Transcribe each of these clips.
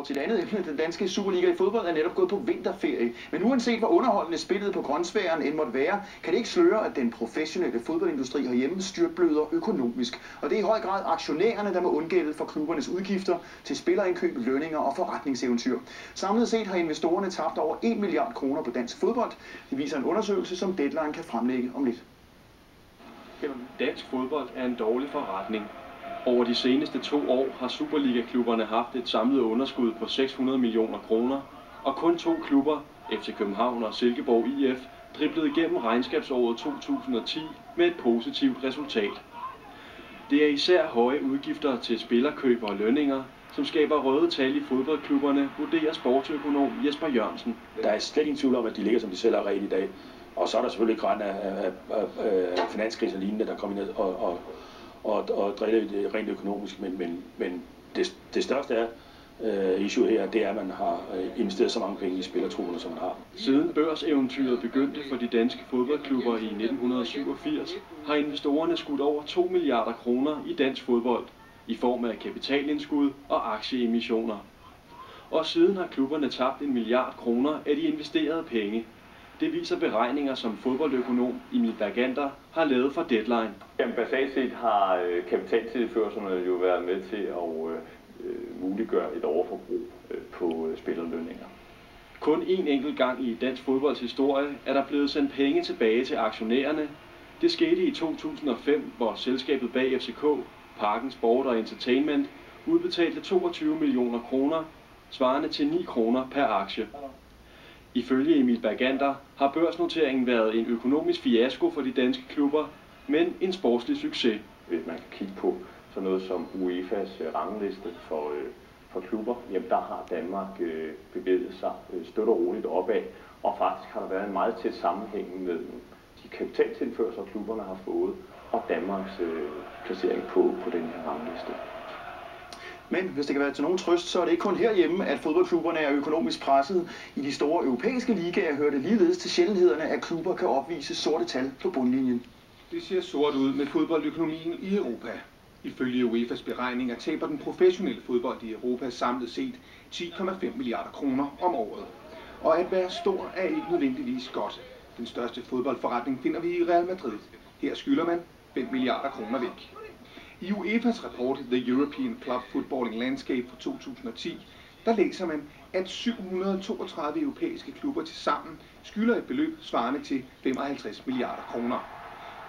til et andet emne. Den danske Superliga i fodbold er netop gået på vinterferie. Men uanset hvor underholdende spillet på grønsværen end måtte være, kan det ikke sløre, at den professionelle fodboldindustri herhjemme styrtbløder økonomisk. Og det er i høj grad aktionærerne, der må undgælde for klubbernes udgifter til spillerindkøb, lønninger og forretningseventyr. Samlet set har investorerne tabt over 1 milliard kroner på dansk fodbold. Det viser en undersøgelse, som Deadline kan fremlægge om lidt. Dansk fodbold er en dårlig forretning. Over de seneste 2 år har Superliga-klubberne haft et samlet underskud på 600 millioner kroner, og kun 2 klubber, FC København og Silkeborg IF, driblede igennem regnskabsåret 2010 med et positivt resultat. Det er især høje udgifter til spillerkøb og lønninger, som skaber røde tal i fodboldklubberne, vurderer sportsøkonom Jesper Jørgensen. Der er slet ingen tvivl om, at de ligger, som de selv har ret i dag. Og så er der selvfølgelig græn af finanskriser lignende, der kommer ind og driller rent økonomisk, men det største issue her, det er, at man har investeret så mange penge i spillertrupperne, som man har. Siden børseventyret begyndte for de danske fodboldklubber i 1987, har investorerne skudt over 2 milliarder kroner i dansk fodbold, i form af kapitalindskud og aktieemissioner. Og siden har klubberne tabt 1 milliard kroner af de investerede penge. Det viser beregninger, som fodboldøkonom Emil Bergander har lavet for Deadline. Jamen, basalt set har kapitaltilførslerne jo været med til at muliggøre et overforbrug på spillerlønninger. Kun en enkelt gang i dansk fodbolds historie er der blevet sendt penge tilbage til aktionærerne. Det skete i 2005, hvor selskabet bag FCK, Parken Sport og Entertainment, udbetalte 22 millioner kroner, svarende til 9 kroner per aktie. Ifølge Emil Bergander har børsnoteringen været en økonomisk fiasko for de danske klubber, men en sportslig succes. Hvis man kan kigge på sådan noget som UEFA's rangliste for klubber, jamen der har Danmark bevæget sig støt og roligt opad, og faktisk har der været en meget tæt sammenhæng med de kapitaltilførsler, klubberne har fået, og Danmarks placering på den her rangliste. Men hvis det kan være til nogen trøst, så er det ikke kun herhjemme, at fodboldklubberne er økonomisk presset. I de store europæiske ligaer hører det ligeledes til sjældenhederne, at klubber kan opvise sorte tal på bundlinjen. Det ser sort ud med fodboldøkonomien i Europa. Ifølge UEFA's beregninger taber den professionelle fodbold i Europa samlet set 10,5 milliarder kroner om året. Og at være stor er ikke nødvendigvis godt. Den største fodboldforretning finder vi i Real Madrid. Her skylder man 5 milliarder kroner væk. I UEFA's rapport The European Club Footballing Landscape fra 2010, der læser man, at 732 europæiske klubber til sammen skylder et beløb svarende til 55 milliarder kroner.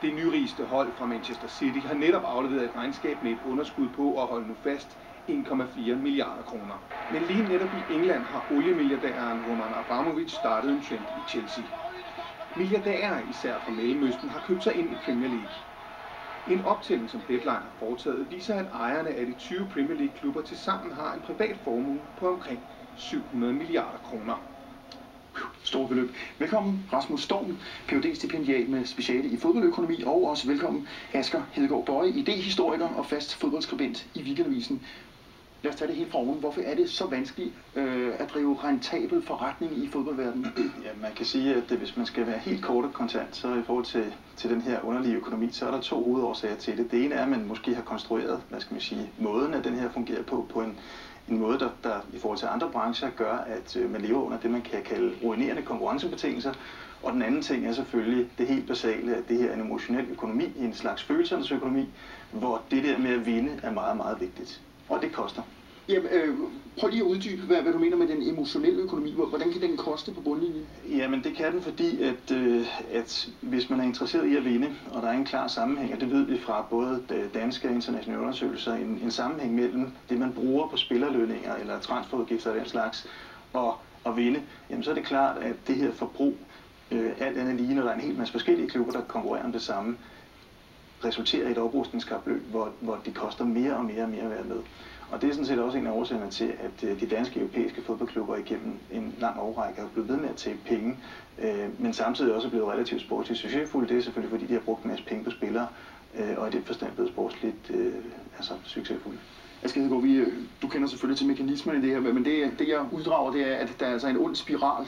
Det nyrigeste hold fra Manchester City har netop afleveret et regnskab med et underskud på, og hold nu fast, 1,4 milliarder kroner. Men lige netop i England har oliemilliardæren Roman Abramovich startet en trend i Chelsea. Milliardærer, især fra Mellemøsten, har købt sig ind i Premier League. En optælling, som Deadline har foretaget, viser, at ejerne af de 20 Premier League-klubber tilsammen har en privat formue på omkring 700 milliarder kroner. Stort beløb. Velkommen Rasmus Storm, Ph.D.-stipendiat med speciale i fodboldøkonomi, og også velkommen Asger Hedegaard Bøje, idehistoriker og fast fodboldskribent i Weekendavisen. Lad os tage det helt fra oven. Hvorfor er det så vanskeligt at drive rentabel forretning i fodboldverdenen? Ja, man kan sige, at hvis man skal være helt kort og kontant, så i forhold til den her underlige økonomi, så er der 2 hovedårsager til det. Det ene er, at man måske har konstrueret, måden, at den her fungerer på en måde, der i forhold til andre brancher gør, at man lever under det, man kan kalde ruinerende konkurrencebetingelser. Og den anden ting er selvfølgelig det helt basale, at det her er en emotionel økonomi, en slags følelsernes økonomi, hvor det der med at vinde er meget, meget vigtigt. Og det koster. Jamen, prøv lige at uddybe, hvad du mener med den emotionelle økonomi. Hvordan kan den koste på bundlinjen? Jamen, det kan den, fordi at hvis man er interesseret i at vinde, og der er en klar sammenhæng, og det ved vi fra både danske og internationale undersøgelser, en sammenhæng mellem det, man bruger på spillerlønninger eller transferudgifter og den slags, og at vinde, jamen så er det klart, at det her forbrug, alt andet lige, når der er en hel masse forskellige klubber, der konkurrerer om det samme, resulterer i et oprustningskapløb, hvor det koster mere og mere at være med. Og det er sådan set også en af årsagerne til, at de danske europæiske fodboldklubber igennem en lang årrække har blevet ved med at tabe penge, men samtidig også er blevet relativt sportsligt succesfulde. Det er selvfølgelig, fordi de har brugt en masse penge på spillere, og i den forstand blevet sportsligt succesfulde. Asger Hedegaard, du kender selvfølgelig til mekanismerne i det her, men det jeg uddrager, det er, at der er altså en ond spiral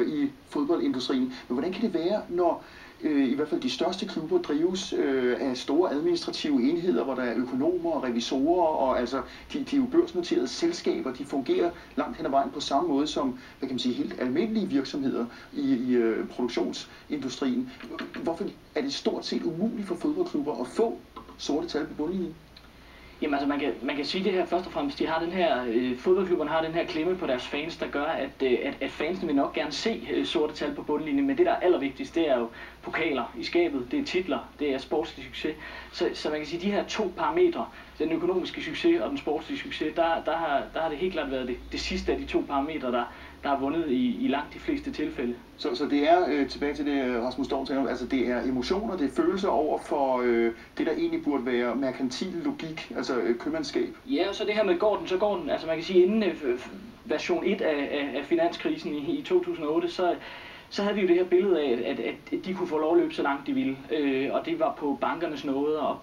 i fodboldindustrien. Men hvordan kan det være, når i hvert fald de største klubber drives af store administrative enheder, hvor der er økonomer og revisorer, og altså de er jo børsnoterede selskaber, de fungerer langt hen ad vejen på samme måde som, hvad kan man sige, helt almindelige virksomheder i produktionsindustrien. Hvorfor er det stort set umuligt for fodboldklubber at få sorte tal på bundlinjen? Jamen altså, man kan sige det her først og fremmest, de har den her, fodboldklubberne har den her klemme på deres fans, der gør, at fansene vil nok gerne se sorte tal på bundlinjen, men det der er allervigtigst, det er jo pokaler i skabet, det er titler, det er sportslig succes. Så man kan sige, de her to parametre, den økonomiske succes og den sportslige succes, der har det helt klart været det sidste af de to parametre, der har vundet i langt de fleste tilfælde. Så det er, tilbage til det Rasmus Storm taler om, altså det er emotioner, det er følelser over for det, der egentlig burde være merkantil logik, altså købmandskab. Ja, og så det her med går den, så går den. Altså man kan sige, inden version 1 af finanskrisen i 2008, så havde vi jo det her billede af, at de kunne få lov at løbe så langt de ville. Og det var på bankernes nåde og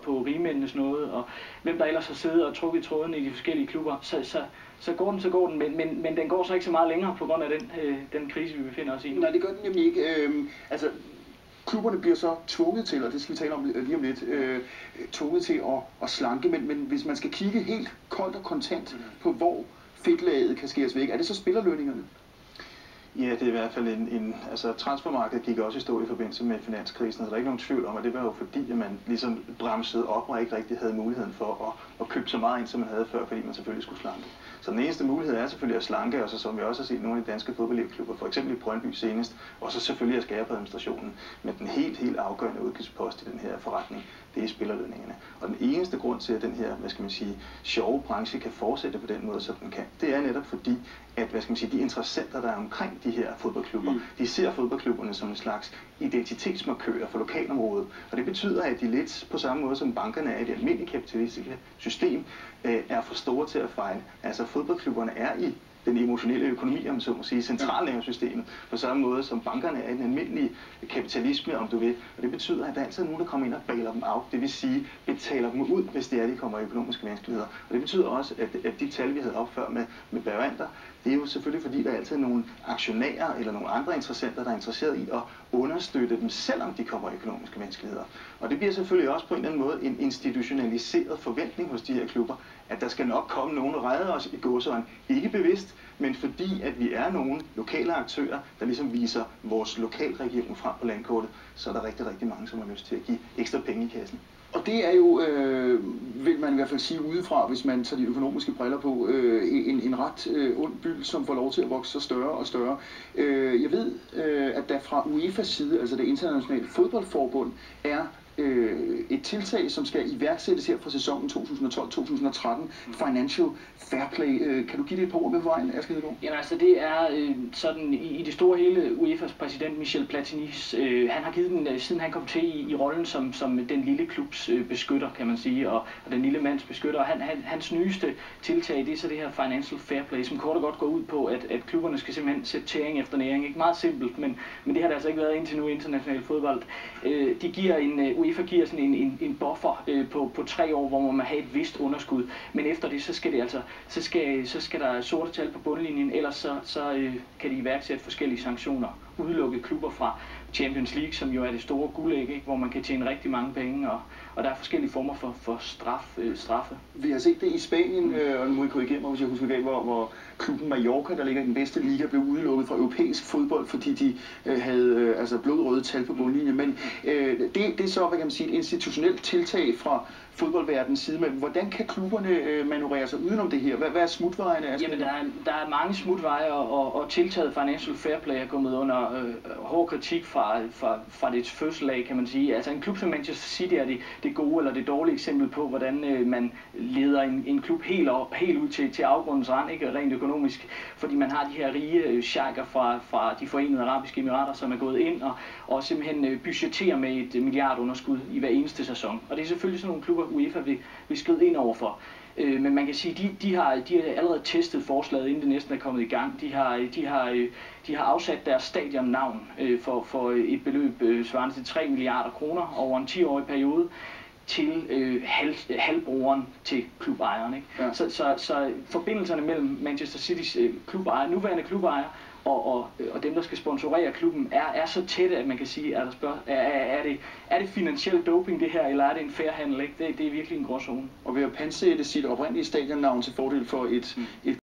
på rigmændenes nåde, og hvem der ellers har siddet og trukket trådene i de forskellige klubber. Så går den, men den går så ikke så meget længere på grund af den krise, vi befinder os i. Nej, det gør den nemlig ikke. Altså, klubberne bliver så tvunget til, og det skal vi tale om lige om lidt, tvunget til at slanke, men hvis man skal kigge helt koldt og kontant på, hvor fedtlaget kan skæres væk, er det så spillerlønningerne? Ja, det er i hvert fald altså transfermarkedet gik også i stå i forbindelse med finanskrisen, og der er ikke nogen tvivl om, at det var jo fordi, at man ligesom bremsede op og ikke rigtig havde muligheden for at købe så meget ind, som man havde før, fordi man selvfølgelig skulle slanke. Så den eneste mulighed er selvfølgelig at slanke, og så som vi også har set nogle af de danske fodboldklubber, for eksempel i Brøndby senest, og så selvfølgelig at skære på administrationen. Men den helt afgørende udgiftspost i den her forretning, det er spillerlønningerne. Og den eneste grund til, at den her, hvad skal man sige, sjove branche kan fortsætte på den måde, som den kan, det er netop fordi, at hvad skal man sige, de interessenter, der er omkring de her fodboldklubber, de ser fodboldklubberne som en slags identitetsmarkører for lokalområdet. Og det betyder, at de lidt på samme måde som bankerne er i det almindelige kapitalistiske system, er for store til at fejle. Altså fodboldklubberne er i den emotionelle økonomi, om så må sige, centralnervesystemet, på samme måde som bankerne er i den almindelige kapitalisme, om du vil. Og det betyder, at der altid er nogen, der kommer ind og bailer dem af, det vil sige, betaler dem ud, hvis det er, de kommer i økonomiske vanskeligheder. Og det betyder også, at de tal, vi havde op før med Berwander, det er jo selvfølgelig, fordi der altid er nogle aktionærer eller nogle andre interessenter, der er interesseret i at understøtte dem, selvom de kommer i økonomiske vanskeligheder. Og det bliver selvfølgelig også på en eller anden måde en institutionaliseret forventning hos de her klubber, at der skal nok komme nogen og redde os i gåseøjne. Ikke bevidst, men fordi at vi er nogle lokale aktører, der ligesom viser vores lokalregion frem på landkortet, så er der rigtig, rigtig mange, som har lyst til at give ekstra penge i kassen. Og det er jo, vil man i hvert fald sige udefra, hvis man tager de økonomiske briller på, en ret ond byld, som får lov til at vokse så større og større. Jeg ved, at der fra UEFA's side, altså det internationale fodboldforbund, er et tiltag, som skal iværksættes her fra sæsonen 2012-2013, Financial Fair Play. Kan du give det et par ord med på vejen, Asger Hedegaard? Jamen altså, det er sådan i det store hele UEFA's præsident Michel Platinis, han har givet den, siden han kom til i rollen som den lille klubs beskytter, kan man sige, og den lille mands beskytter. Og hans nyeste tiltag, det er så det her Financial Fair Play, som kort og godt går ud på, at klubberne skal simpelthen sætte tæring efter næring. Ikke meget simpelt, men det har der altså ikke været indtil nu i international fodbold. De giver UEFA giver sådan en buffer på 3 år, hvor man må have et vist underskud, men efter det, så skal det altså, så skal der sorte tal på bundlinjen, ellers så kan de iværksætte forskellige sanktioner, udelukke klubber fra Champions League, som jo er det store guldæg, ikke? Hvor man kan tjene rigtig mange penge, og der er forskellige former for straffe. Vi har set det i Spanien, og nu må I korrigere mig, hvis jeg husker galt, hvor klubben Mallorca, der ligger i den bedste liga, blev udelukket fra europæisk fodbold, fordi de havde blodrøde tal på bundlinjen. Men det er så, hvad kan man sige, et institutionelt tiltag fra fodboldverdens side, men hvordan kan klubberne manøvrere sig udenom det her? Hvad er smutvejene? Jamen, der er mange smutveje, og tiltaget Financial Fair Play er kommet under hård kritik fra dets fødsel af, kan man sige. Altså en klub som Manchester City er det gode eller det dårlige eksempel på, hvordan man leder en klub helt ud til afgrundens rand, ikke rent økonomisk, fordi man har de her rige sheiker fra de Forenede Arabiske Emirater, som er gået ind og simpelthen budgetterer med et milliardunderskud i hver eneste sæson. Og det er selvfølgelig sådan nogle klubber, UEFA vil skride ind overfor. Men man kan sige, de har allerede testet forslaget, inden det næsten er kommet i gang. De har afsat deres stadionnavn for et beløb svarende til 3 milliarder kroner over en 10-årig periode til halvbrugeren til klubejeren. Ikke? Ja. Så forbindelserne mellem Manchester Citys nuværende klubejer og dem, der skal sponsorere klubben, er så tætte, at man kan sige, er det finansiel doping det her, eller er det en fair handel? Ikke? Det er virkelig en gråzone. Og ved at pantsætte sit oprindelige stadionnavn til fordel for et